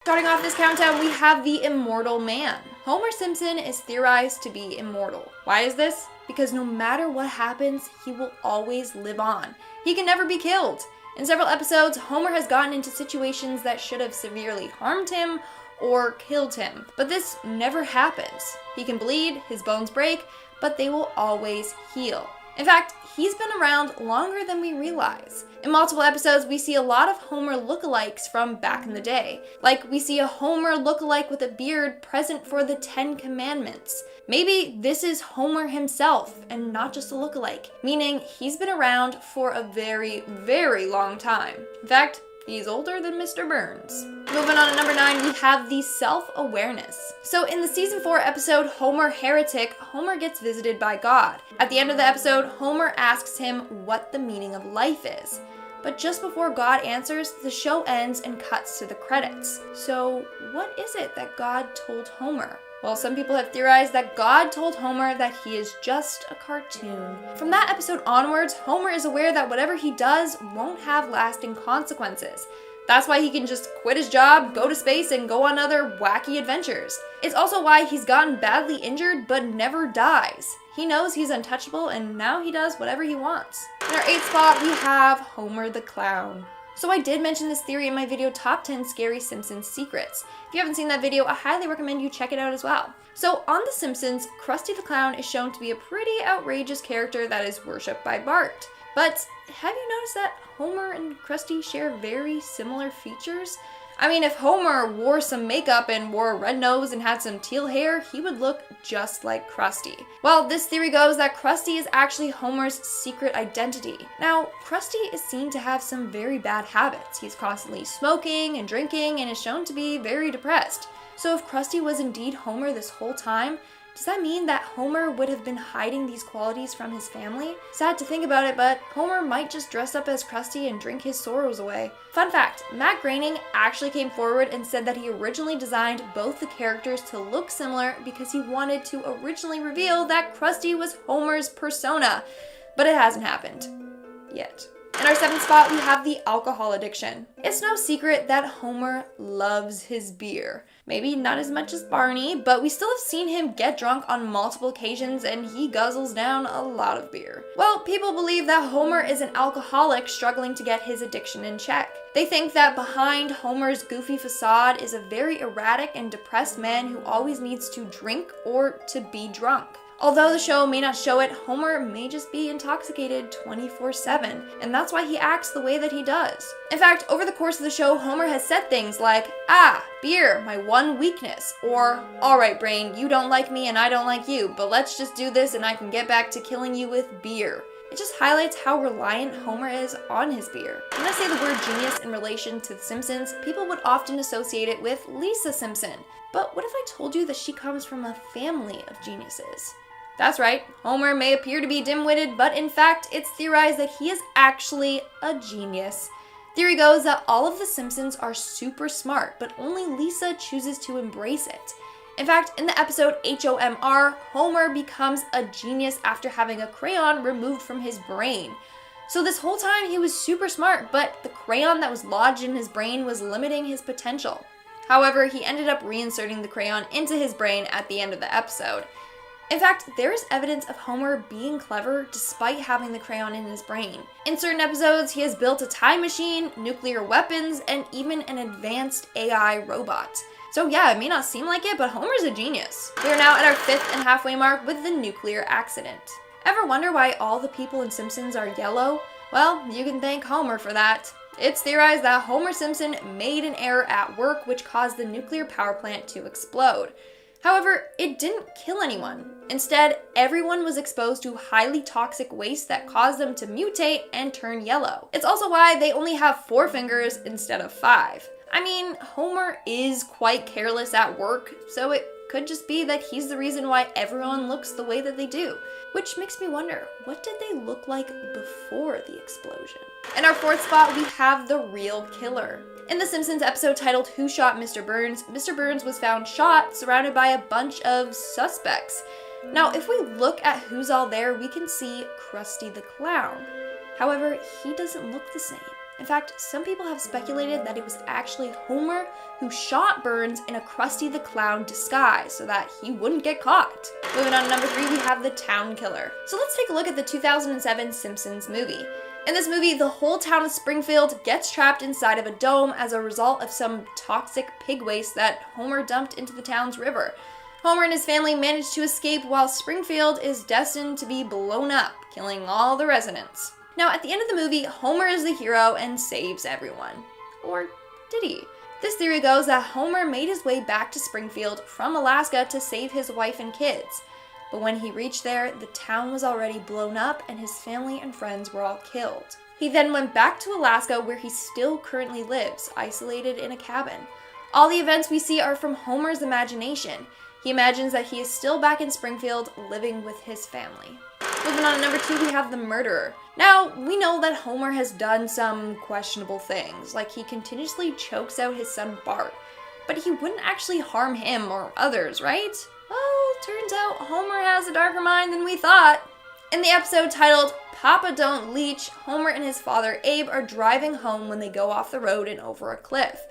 Starting off this countdown, we have the immortal man. Homer Simpson is theorized to be immortal. Why is this? Because no matter what happens, he will always live on. He can never be killed. In several episodes, Homer has gotten into situations that should have severely harmed him or killed him, but this never happens. He can bleed, his bones break, but they will always heal. In fact, he's been around longer than we realize. In multiple episodes, we see a lot of Homer lookalikes from back in the day. Like, we see a Homer lookalike with a beard present for the 10 Commandments. Maybe this is Homer himself and not just a lookalike, meaning he's been around for a very, very long time. In fact, he's older than Mr. Burns. Moving on to number 9, we have the self-awareness. So in the season 4 episode, Homer Heretic, Homer gets visited by God. At the end of the episode, Homer asks him what the meaning of life is. But just before God answers, the show ends and cuts to the credits. So what is it that God told Homer? Well, some people have theorized that God told Homer that he is just a cartoon. From that episode onwards, Homer is aware that whatever he does won't have lasting consequences. That's why he can just quit his job, go to space, and go on other wacky adventures. It's also why he's gotten badly injured but never dies. He knows he's untouchable and now he does whatever he wants. In our 8th spot, we have Homer the Clown. So I did mention this theory in my video Top 10 Scary Simpsons Secrets. If you haven't seen that video, I highly recommend you check it out as well. So on The Simpsons, Krusty the Clown is shown to be a pretty outrageous character that is worshipped by Bart. But have you noticed that Homer and Krusty share very similar features? I mean, if Homer wore some makeup and wore a red nose and had some teal hair, he would look just like Krusty. Well, this theory goes that Krusty is actually Homer's secret identity. Now, Krusty is seen to have some very bad habits. He's constantly smoking and drinking and is shown to be very depressed. So if Krusty was indeed Homer this whole time, does that mean that Homer would have been hiding these qualities from his family? Sad to think about it, but Homer might just dress up as Krusty and drink his sorrows away. Fun fact, Matt Groening actually came forward and said that he originally designed both the characters to look similar because he wanted to originally reveal that Krusty was Homer's persona, but it hasn't happened. Yet. In our 7th spot, we have the alcohol addiction. It's no secret that Homer loves his beer. Maybe not as much as Barney, but we still have seen him get drunk on multiple occasions and he guzzles down a lot of beer. Well, people believe that Homer is an alcoholic struggling to get his addiction in check. They think that behind Homer's goofy facade is a very erratic and depressed man who always needs to drink or to be drunk. Although the show may not show it, Homer may just be intoxicated 24/7, and that's why he acts the way that he does. In fact, over the course of the show, Homer has said things like, beer, my one weakness, or, alright brain, you don't like me and I don't like you, but let's just do this and I can get back to killing you with beer. It just highlights how reliant Homer is on his beer. When I say the word genius in relation to The Simpsons, people would often associate it with Lisa Simpson. But what if I told you that she comes from a family of geniuses? That's right, Homer may appear to be dim-witted, but in fact, it's theorized that he is actually a genius. Theory goes that all of the Simpsons are super smart, but only Lisa chooses to embrace it. In fact, in the episode HOMR, Homer becomes a genius after having a crayon removed from his brain. So this whole time he was super smart, but the crayon that was lodged in his brain was limiting his potential. However, he ended up reinserting the crayon into his brain at the end of the episode. In fact, there is evidence of Homer being clever despite having the crayon in his brain. In certain episodes, he has built a time machine, nuclear weapons, and even an advanced AI robot. So yeah, it may not seem like it, but Homer's a genius. We are now at our 5th and halfway mark with the nuclear accident. Ever wonder why all the people in Simpsons are yellow? Well, you can thank Homer for that. It's theorized that Homer Simpson made an error at work which caused the nuclear power plant to explode. However, it didn't kill anyone. Instead, everyone was exposed to highly toxic waste that caused them to mutate and turn yellow. It's also why they only have 4 fingers instead of 5. I mean, Homer is quite careless at work, so it could just be that he's the reason why everyone looks the way that they do. Which makes me wonder, what did they look like before the explosion? In our 4th spot, we have the real killer. In the Simpsons episode titled Who Shot Mr. Burns was found shot, surrounded by a bunch of suspects. Now, if we look at who's all there, we can see Krusty the Clown. However, he doesn't look the same. In fact, some people have speculated that it was actually Homer who shot Burns in a Krusty the Clown disguise so that he wouldn't get caught. Moving on to number 3, we have the town killer. So let's take a look at the 2007 Simpsons movie. In this movie, the whole town of Springfield gets trapped inside of a dome as a result of some toxic pig waste that Homer dumped into the town's river. Homer and his family manage to escape while Springfield is destined to be blown up, killing all the residents. Now, at the end of the movie, Homer is the hero and saves everyone. Or did he? This theory goes that Homer made his way back to Springfield from Alaska to save his wife and kids. But when he reached there, the town was already blown up and his family and friends were all killed. He then went back to Alaska, where he still currently lives, isolated in a cabin. All the events we see are from Homer's imagination. He imagines that he is still back in Springfield, living with his family. Moving on to number 2, we have the murderer. Now, we know that Homer has done some questionable things, like he continuously chokes out his son Bart, but he wouldn't actually harm him or others, right? Well, turns out Homer has a darker mind than we thought. In the episode titled Papa Don't Leech, Homer and his father Abe are driving home when they go off the road and over a cliff.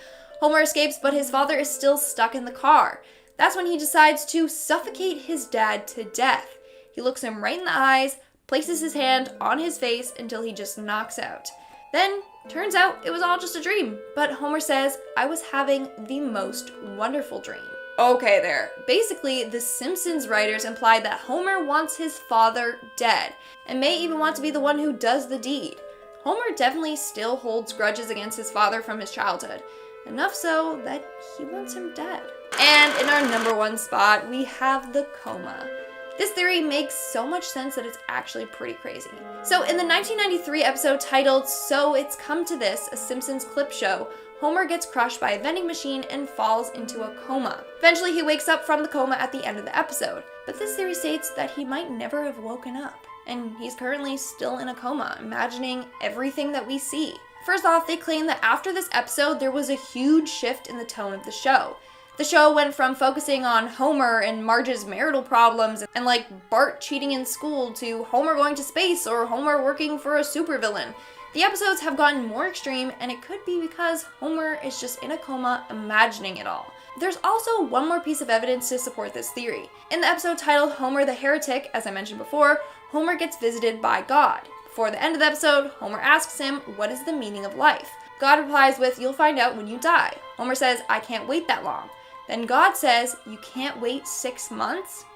Homer escapes, but his father is still stuck in the car. That's when he decides to suffocate his dad to death. He looks him right in the eyes, places his hand on his face until he just knocks out. Then, turns out it was all just a dream, but Homer says, "I was having the most wonderful dream." Okay there. Basically, the Simpsons writers implied that Homer wants his father dead, and may even want to be the one who does the deed. Homer definitely still holds grudges against his father from his childhood, enough so that he wants him dead. And in our number 1 spot, we have the coma. This theory makes so much sense that it's actually pretty crazy. So in the 1993 episode titled So It's Come to This, a Simpsons clip show, Homer gets crushed by a vending machine and falls into a coma. Eventually he wakes up from the coma at the end of the episode, but this theory states that he might never have woken up, and he's currently still in a coma, imagining everything that we see. First off, they claim that after this episode there was a huge shift in the tone of the show. The show went from focusing on Homer and Marge's marital problems and like Bart cheating in school to Homer going to space or Homer working for a supervillain. The episodes have gotten more extreme, and it could be because Homer is just in a coma imagining it all. There's also one more piece of evidence to support this theory. In the episode titled Homer the Heretic, as I mentioned before, Homer gets visited by God. Before the end of the episode, Homer asks him, "What is the meaning of life?" God replies with, "You'll find out when you die." Homer says, "I can't wait that long." Then God says, "You can't wait 6 months?"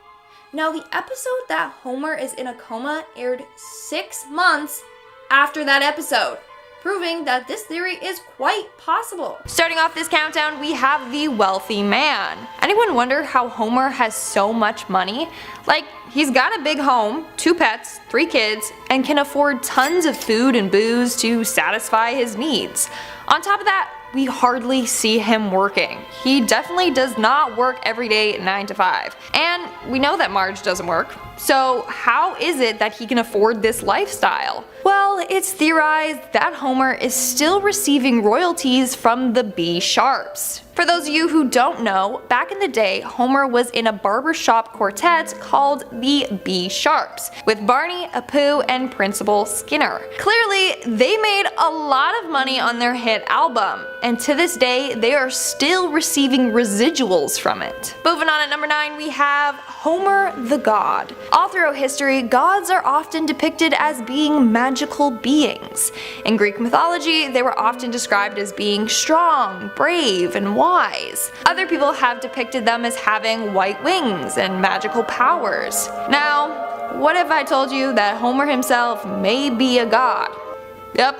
Now, the episode that Homer is in a coma aired 6 months after that episode, proving that this theory is quite possible. Starting off this countdown, we have the wealthy man. Anyone wonder how Homer has so much money? Like, he's got a big home, 2 pets, 3 kids, and can afford tons of food and booze to satisfy his needs. On top of that, we hardly see him working. He definitely does not work every day 9 to 5. And we know that Marge doesn't work. So how is it that he can afford this lifestyle? Well, it's theorized that Homer is still receiving royalties from the B Sharps. For those of you who don't know, back in the day, Homer was in a barbershop quartet called the B Sharps, with Barney, Apu, and Principal Skinner. Clearly, they made a lot of money on their hit album, and to this day, they are still receiving residuals from it. Moving on at number 9, we have Homer the God. All throughout history, gods are often depicted as being magical beings. In Greek mythology, they were often described as being strong, brave, and wise. Other people have depicted them as having white wings and magical powers. Now, what if I told you that Homer himself may be a god? Yep,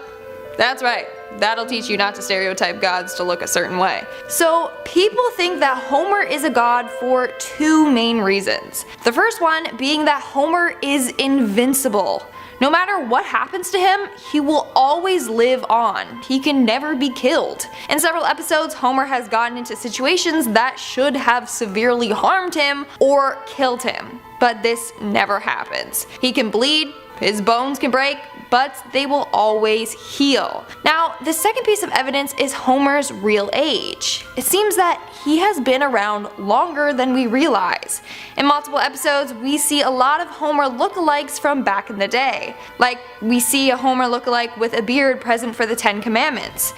that's right. That'll teach you not to stereotype gods to look a certain way. So people think that Homer is a god for 2 main reasons. The first one being that Homer is invincible. No matter what happens to him, he will always live on. He can never be killed. In several episodes, Homer has gotten into situations that should have severely harmed him or killed him. But this never happens. He can bleed, his bones can break, but they will always heal. Now, the second piece of evidence is Homer's real age. It seems that he has been around longer than we realize. In multiple episodes, we see a lot of Homer lookalikes from back in the day. Like, we see a Homer lookalike with a beard present for the 10 Commandments.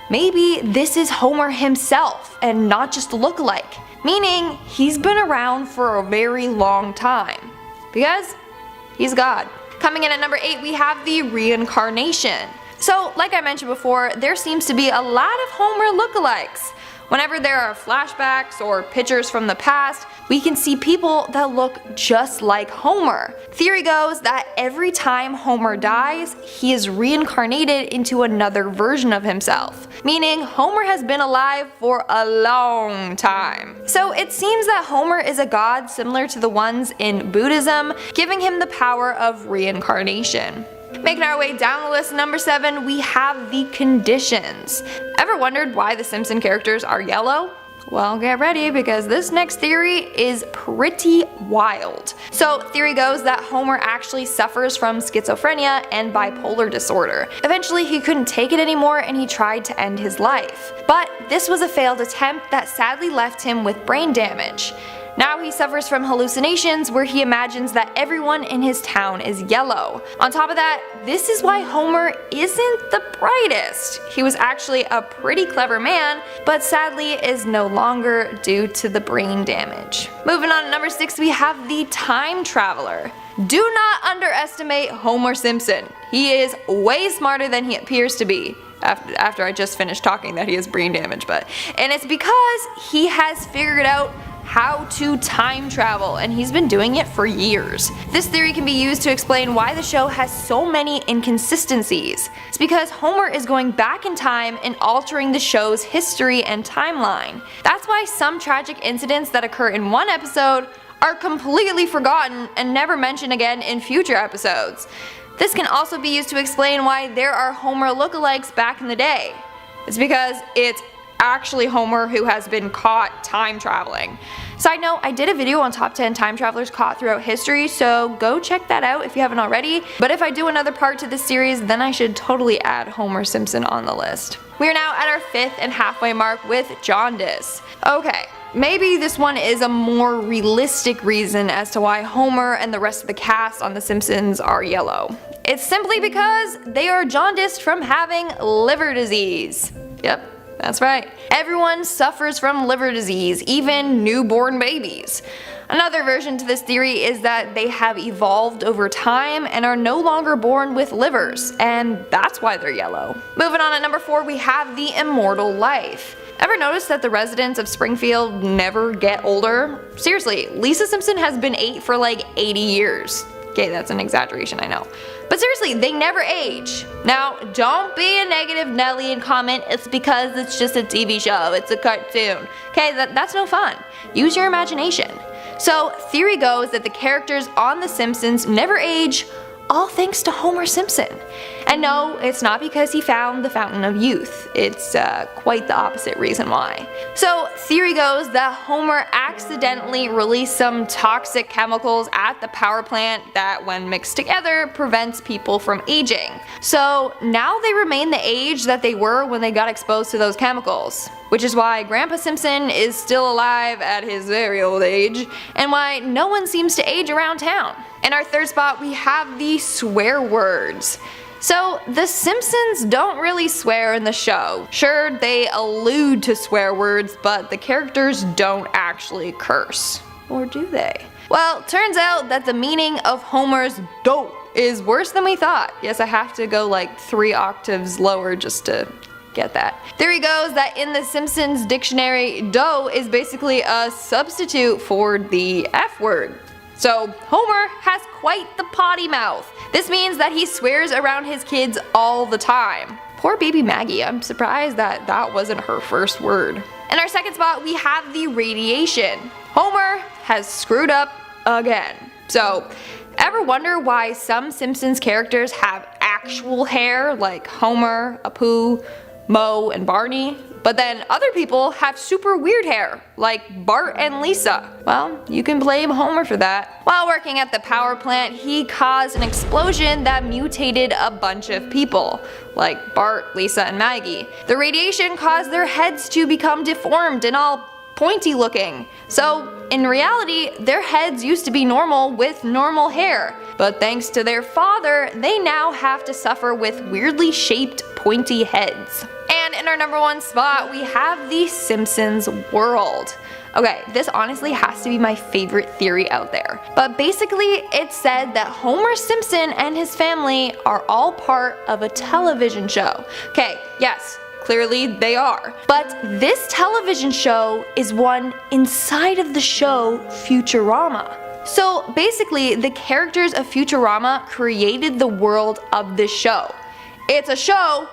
Maybe this is Homer himself and not just a lookalike, meaning he's been around for a very long time. Because he's God. Coming in at number 8, we have the reincarnation. So, like I mentioned before, there seems to be a lot of Homer lookalikes. Whenever there are flashbacks or pictures from the past, we can see people that look just like Homer. Theory goes that every time Homer dies, he is reincarnated into another version of himself, meaning Homer has been alive for a long time. So it seems that Homer is a god similar to the ones in Buddhism, giving him the power of reincarnation. Making our way down the list, number 7, we have the conditions. Ever wondered why the Simpson characters are yellow? Well, get ready because this next theory is pretty wild. So, theory goes that Homer actually suffers from schizophrenia and bipolar disorder. Eventually, he couldn't take it anymore and he tried to end his life. But this was a failed attempt that sadly left him with brain damage. Now he suffers from hallucinations where he imagines that everyone in his town is yellow. On top of that, this is why Homer isn't the brightest. He was actually a pretty clever man, but sadly is no longer due to the brain damage. Moving on to number 6, we have the time traveler. Do not underestimate Homer Simpson. He is way smarter than he appears to be. After I just finished talking that he has brain damage, and it's because he has figured out how to time travel, and he's been doing it for years. This theory can be used to explain why the show has so many inconsistencies. It's because Homer is going back in time and altering the show's history and timeline. That's why some tragic incidents that occur in one episode are completely forgotten and never mentioned again in future episodes. This can also be used to explain why there are Homer lookalikes back in the day. It's because it's actually Homer who has been caught time traveling. Side note, I did a video on top 10 time travelers caught throughout history, so go check that out if you haven't already. But if I do another part to this series, then I should totally add Homer Simpson on the list. We are now at our 5th and halfway mark with jaundice. Okay, maybe this one is a more realistic reason as to why Homer and the rest of the cast on The Simpsons are yellow. It's simply because they are jaundiced from having liver disease. Yep. That's right. Everyone suffers from liver disease, even newborn babies. Another version to this theory is that they have evolved over time and are no longer born with livers, and that's why they're yellow. Moving on at number 4, we have the immortal life. Ever notice that the residents of Springfield never get older? Seriously, Lisa Simpson has been 8 for like 80 years. Okay, that's an exaggeration, I know. But seriously, they never age. Now, don't be a negative Nelly and comment it's because it's just a TV show, it's a cartoon. Okay, that's no fun. Use your imagination. So, theory goes that the characters on The Simpsons never age, all thanks to Homer Simpson. And no, it's not because he found the fountain of youth. It's quite the opposite reason why. So, theory goes that Homer accidentally released some toxic chemicals at the power plant that, when mixed together, prevents people from aging. So, now they remain the age that they were when they got exposed to those chemicals. Which is why Grandpa Simpson is still alive at his very old age, and why no one seems to age around town. In our 3rd spot, we have the swear words. So, The Simpsons don't really swear in the show. Sure, they allude to swear words, but the characters don't actually curse. Or do they? Well, turns out that the meaning of Homer's dope is worse than we thought. Yes, I have to go like 3 octaves lower just to get that. Theory goes that in the Simpsons dictionary, dough is basically a substitute for the F word. So Homer has quite the potty mouth. This means that he swears around his kids all the time. Poor baby Maggie, I'm surprised that wasn't her first word. In our 2nd spot, we have the radiation. Homer has screwed up again. So, ever wonder why some Simpsons characters have actual hair like Homer, Apu, Moe, and Barney, But then other people have super weird hair, like Bart and Lisa. Well, you can blame Homer for that. While working at the power plant, he caused an explosion that mutated a bunch of people, like Bart, Lisa, and Maggie. The radiation caused their heads to become deformed and all pointy looking. So in reality, their heads used to be normal with normal hair, but thanks to their father, they now have to suffer with weirdly shaped pointy heads. And in our number 1 spot, we have the Simpsons world. Okay, this honestly has to be my favorite theory out there. But basically, it's said that Homer Simpson and his family are all part of a television show. Okay, yes, clearly they are. But this television show is one inside of the show Futurama. So basically, the characters of Futurama created the world of this show. It's a show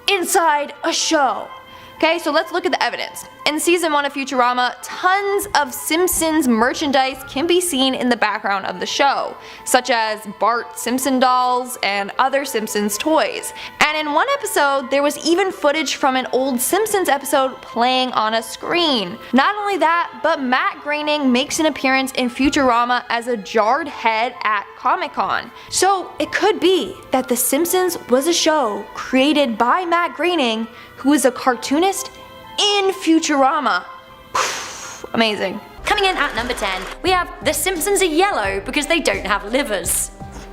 inside a show. Okay, so let's look at the evidence. In season 1 of Futurama, tons of Simpsons merchandise can be seen in the background of the show, such as Bart Simpson dolls and other Simpsons toys. And in one episode, there was even footage from an old Simpsons episode playing on a screen. Not only that, but Matt Groening makes an appearance in Futurama as a jarred head at Comic-Con. So it could be that The Simpsons was a show created by Matt Groening, who is a cartoonist in Futurama. Amazing. Coming in at number 10, we have The Simpsons are yellow because they don't have livers.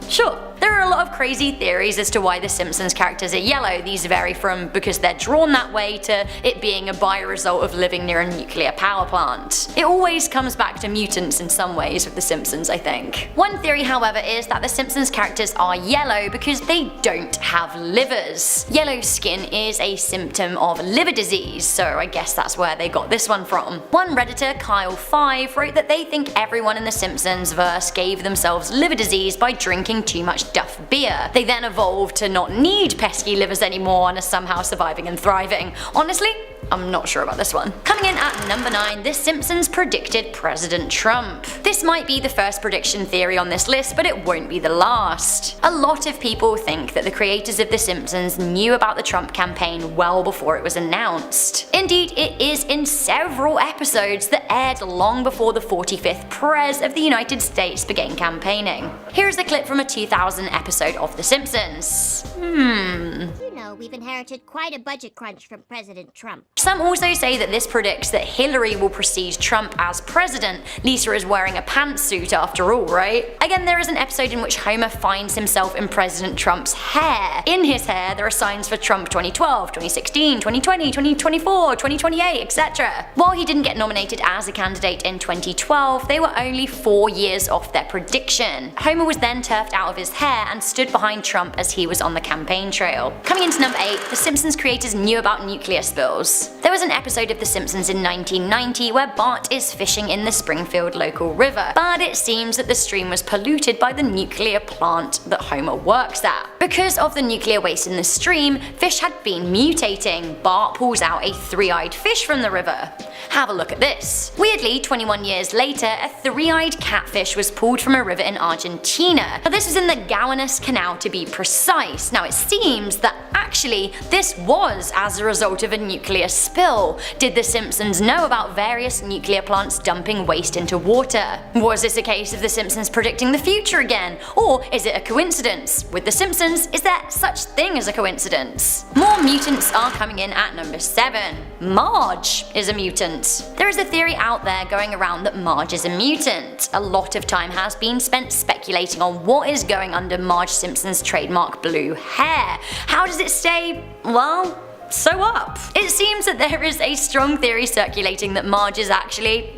Sure, there are a lot of crazy theories as to why the Simpsons characters are yellow. These vary from because they're drawn that way to it being a byresult of living near a nuclear power plant. It always comes back to mutants in some ways with the Simpsons, I think. One theory, however, is that the Simpsons characters are yellow because they don't have livers. Yellow skin is a symptom of liver disease, so I guess that's where they got this one from. One Redditor, Kyle5, wrote that they think everyone in the Simpsons verse gave themselves liver disease by drinking too much Duff beer. They then evolved to not need pesky livers anymore and are somehow surviving and thriving. Honestly, I'm not sure about this one. Coming in at number 9, The Simpsons predicted President Trump. This might be the first prediction theory on this list, but it won't be the last. A lot of people think that the creators of The Simpsons knew about the Trump campaign well before it was announced. Indeed, it is in several episodes that aired long before the 45th Prez of the United States began campaigning. Here's a clip from a 2000 episode of The Simpsons. You know, we've inherited quite a budget crunch from President Trump. Some also say that this predicts that Hillary will precede Trump as president. Lisa is wearing a pantsuit after all, right? Again, there is an episode in which Homer finds himself in President Trump's hair. In his hair, there are signs for Trump 2012, 2016, 2020, 2024, 2028, etc. While he didn't get nominated as a candidate in 2012, they were only 4 years off their prediction. Homer was then turfed out of his hair and stood behind Trump as he was on the campaign trail. Coming into number 8, The Simpsons creators knew about nuclear spills. There was an episode of The Simpsons in 1990 where Bart is fishing in the Springfield local river, but it seems that the stream was polluted by the nuclear plant that Homer works at. Because of the nuclear waste in the stream, fish had been mutating. Bart pulls out a three-eyed fish from the river. Have a look at this. Weirdly, 21 years later, a three-eyed catfish was pulled from a river in Argentina. Now, this was in the Gowanus Canal to be precise. Now, it seems that actually this was as a result of a nuclear spill. Did the Simpsons know about various nuclear plants dumping waste into water? Was this a case of the Simpsons predicting the future again? Or is it a coincidence? With the Simpsons, is there such thing as a coincidence? More mutants are coming in at number 7. Marge is a mutant. There is a theory out there going around that Marge is a mutant. A lot of time has been spent speculating on what is going under Marge Simpson's trademark blue hair. How does it stay, well, so up? It seems that there is a strong theory circulating that Marge is actually,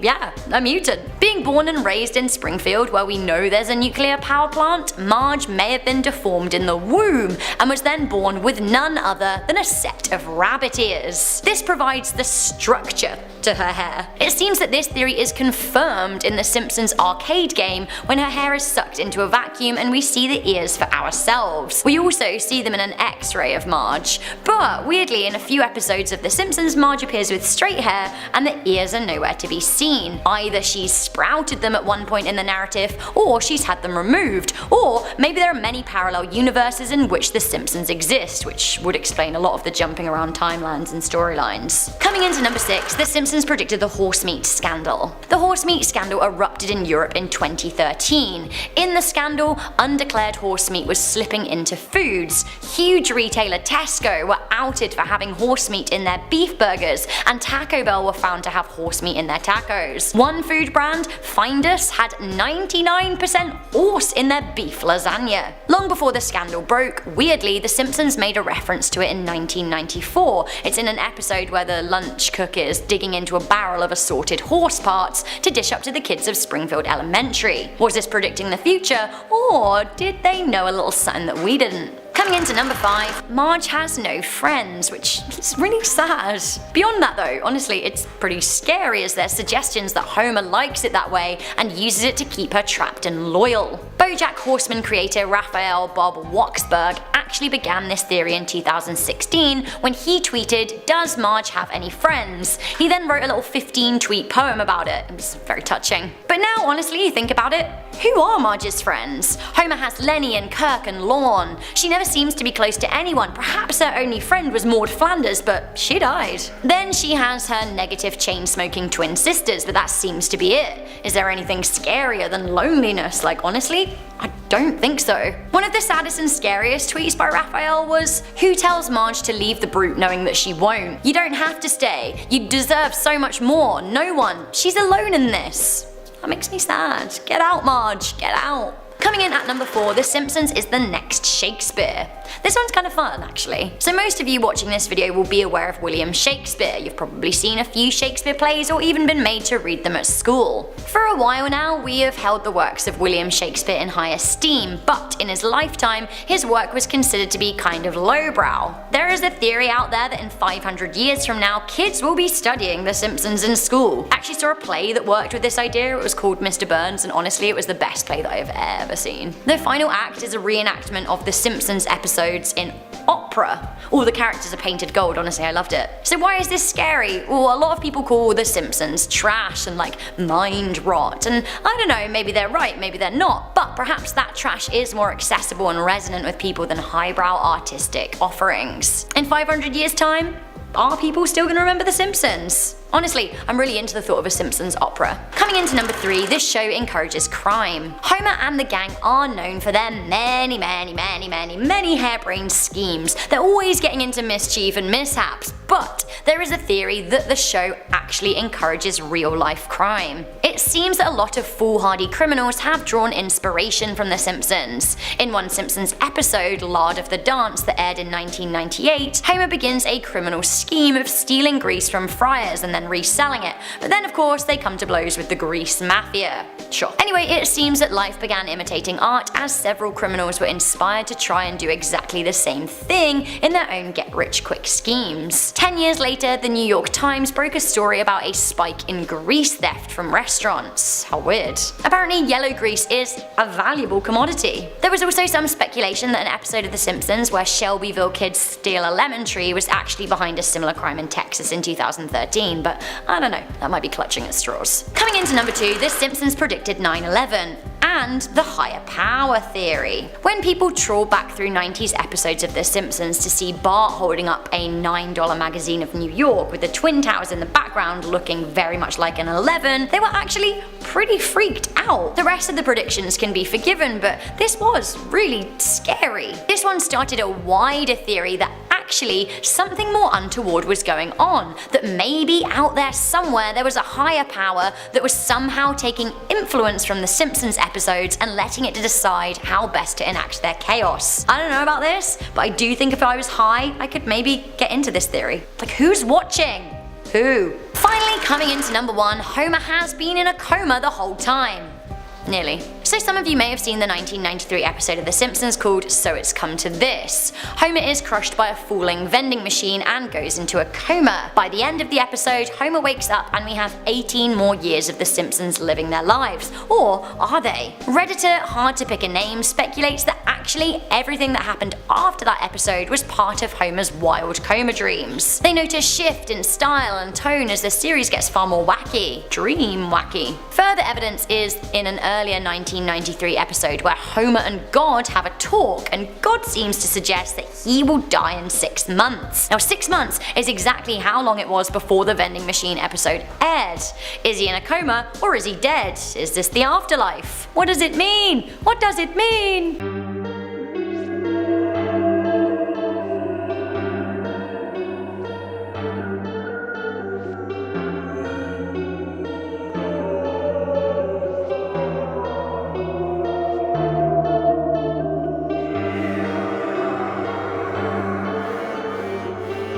a mutant. Being born and raised in Springfield, where we know there's a nuclear power plant, Marge may have been deformed in the womb and was then born with none other than a set of rabbit ears. This provides the structure to her hair. It seems that this theory is confirmed in the Simpsons arcade game when her hair is sucked into a vacuum and we see the ears for ourselves. We also see them in an X-ray of Marge, but weirdly Honestly, in a few episodes of The Simpsons, Marge appears with straight hair and the ears are nowhere to be seen. Either she's sprouted them at one point in the narrative, or she's had them removed, or maybe there are many parallel universes in which The Simpsons exist, which would explain a lot of the jumping around timelines and storylines. Coming into number 6, The Simpsons predicted the horse meat scandal. The horse meat scandal erupted in Europe in 2013. In the scandal, undeclared horse meat was slipping into foods. Huge retailer Tesco were outed for having horse meat in their beef burgers, and Taco Bell were found to have horse meat in their tacos. One food brand, Findus, had 99% horse in their beef lasagna. Long before the scandal broke, weirdly, The Simpsons made a reference to it in 1994. It's in an episode where the lunch cook is digging into a barrel of assorted horse parts to dish up to the kids of Springfield Elementary. Was this predicting the future, or did they know a little something that we didn't? Coming into number 5, Marge has no friends, which is really sad. Beyond that though, honestly, it's pretty scary as there's suggestions that Homer likes it that way and uses it to keep her trapped and loyal. BoJack Horseman creator Raphael Bob Waksberg actually began this theory in 2016 when he tweeted, "Does Marge have any friends?" He then wrote a little 15-tweet poem about it. It was very touching. But now, honestly, you think about it, who are Marge's friends? Homer has Lenny and Kirk and Lorne. She never seems to be close to anyone. Perhaps her only friend was Maude Flanders, but she died. Then she has her negative chain-smoking twin sisters, but that seems to be it. Is there anything scarier than loneliness? Like, honestly, I don't think so. One of the saddest and scariest tweets by Raphael was, "Who tells Marge to leave the brute knowing that she won't? You don't have to stay. You deserve so much more. No one. She's alone in this." That makes me sad. Get out, Marge. Get out. Coming in at number 4, The Simpsons is the next Shakespeare. This one's kind of fun, actually. So most of you watching this video will be aware of William Shakespeare. You've probably seen a few Shakespeare plays or even been made to read them at school. For a while now, we have held the works of William Shakespeare in high esteem, but in his lifetime, his work was considered to be kind of lowbrow. There is a theory out there that in 500 years from now, kids will be studying The Simpsons in school. I actually saw a play that worked with this idea. It was called Mr. Burns, and honestly, it was the best play that I've ever seen. The final act is a reenactment of The Simpsons episodes in opera. All the characters are painted gold, honestly I loved it. So why is this scary? Well, a lot of people call The Simpsons trash and like mind rot, and I don't know, maybe they're right, maybe they're not, but perhaps that trash is more accessible and resonant with people than highbrow artistic offerings. In 500 years time, are people still gonna remember The Simpsons? Honestly, I'm really into the thought of a Simpsons opera. Coming into number 3, this show encourages crime. Homer and the gang are known for their many harebrained schemes. They're always getting into mischief and mishaps, but there is a theory that the show actually encourages real-life crime. It seems that a lot of foolhardy criminals have drawn inspiration from The Simpsons. In one Simpsons episode, Lard of the Dance, that aired in 1998, Homer begins a criminal scheme of stealing grease from friars and then reselling it, but then of course they come to blows with the grease mafia. Sure. Anyway, it seems that life began imitating art as several criminals were inspired to try and do exactly the same thing in their own get-rich-quick schemes. 10 years later, the New York Times broke a story about a spike in grease theft from restaurants. How weird. Apparently yellow grease is a valuable commodity. There was also some speculation that an episode of The Simpsons where Shelbyville kids steal a lemon tree was actually behind a similar crime in Texas in 2013, but I don't know, that might be clutching at straws. Coming into number 2, The Simpsons predicted 9/11 and the higher power theory. When people trawl back through 90s episodes of The Simpsons to see Bart holding up a $9 magazine of New York with the Twin Towers in the background looking very much like an 11, they were actually pretty freaked out. The rest of the predictions can be forgiven, but this was really scary. This one started a wider theory that actually something more untoward was going on, that maybe out there somewhere there was a higher power that was somehow taking influence from The Simpsons episodes and letting it to decide how best to enact their chaos. I don't know about this, but I do think if I was high, I could maybe get into this theory. Like, who's watching? Who? Finally, coming into number 1, Homer has been in a coma the whole time. Nearly. So some of you may have seen the 1993 episode of The Simpsons called So It's Come to This. Homer is crushed by a falling vending machine and goes into a coma. By the end of the episode, Homer wakes up and we have 18 more years of The Simpsons living their lives. Or are they? Redditor Hard to Pick a Name speculates that actually everything that happened after that episode was part of Homer's wild coma dreams. They note a shift in style and tone as the series gets far more wacky. Dream wacky. Further evidence is in an earlier 1993 episode where Homer and God have a talk, and God seems to suggest that he will die in 6 months. Now 6 months is exactly how long it was before the vending machine episode aired. Is he in a coma or is he dead? Is this the afterlife? What does it mean? What does it mean?